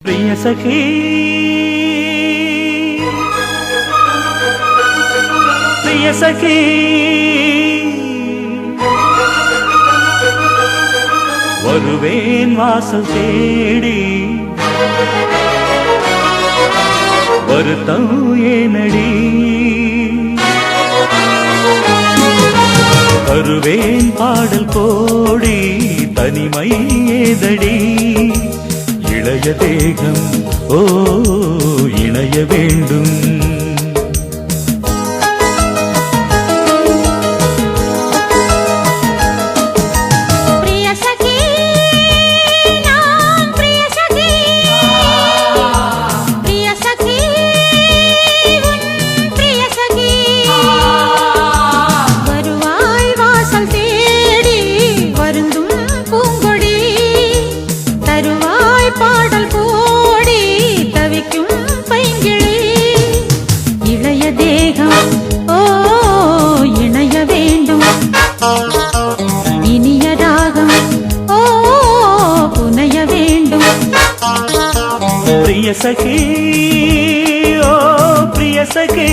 प्रिय सखी प्रिय सखी வருவேன் வாசல் தேடி வருத்தம் ஏனடி தருவேன் பாடல் கோடி தனிமை ஏதடி இளைய தேகம் ஓ இணைய வேண்டும் प्रिय सखी ओ प्रिय सखी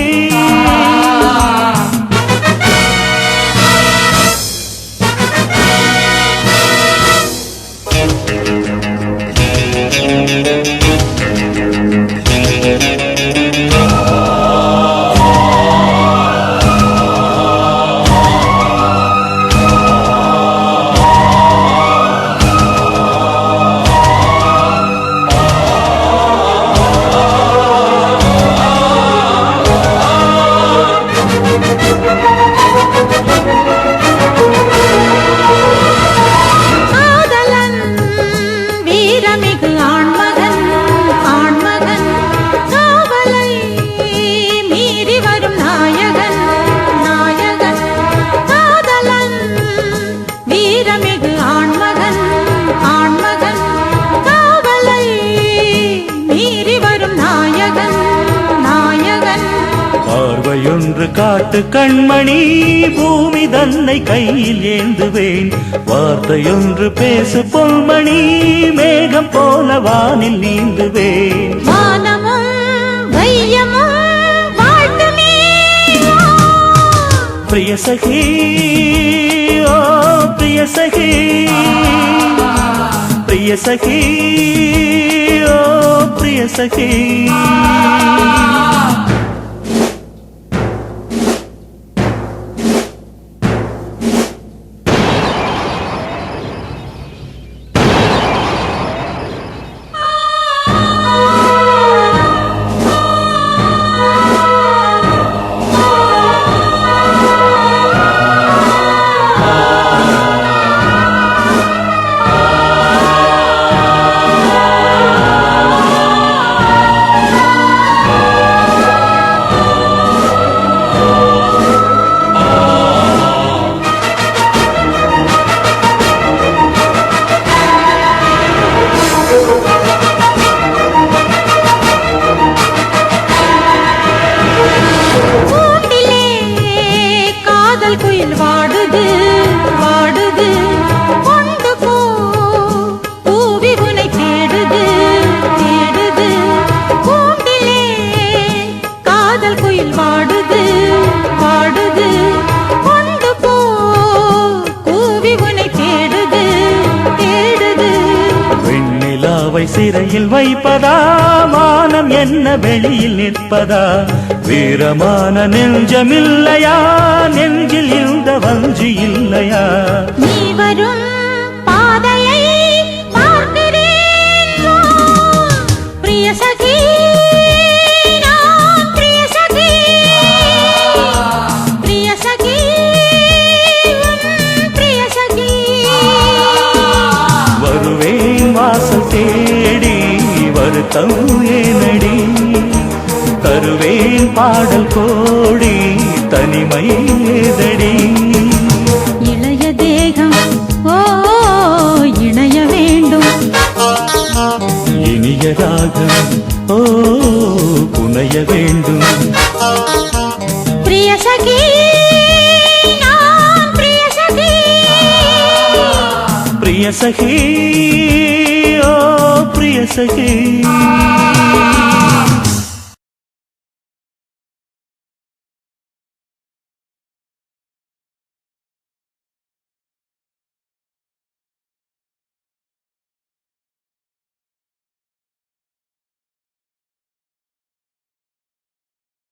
பார்வையொன்று காட்டு கண்மணி பூமி தன்னை கையில் ஏந்துவேன் வார்த்தையொன்று பேசு பொன்மணி மேகம் போல வானில் நீந்துவேன் प्रिय सखी ओ प्रिय सखी प्रिय सखी ओ प्रिय सखी சிறையில் வைப்பதா மானம் என்ன வெளியில் நிற்பதா வீரமான நெஞ்சமில்லையா நெஞ்சில் இந்த வஞ்சி இல்லையா நீ வரும் பாதையை பார்க்கிறேன் प्रिय सखी प्रिय सखी प्रिय सखी प्रिय सखी வருவேன் வாசல் தேடி வருத்தம் ஏனடி தருவேன் பாடல் கோடி தனிமை ஏதடி இளைய தேகம் ஓ இணைய வேண்டும் இனிய ராகம் ஓ புனைய வேண்டும் प्रिय सखी प्रिय सखी प्रिय सखी ओ பிரிய சகி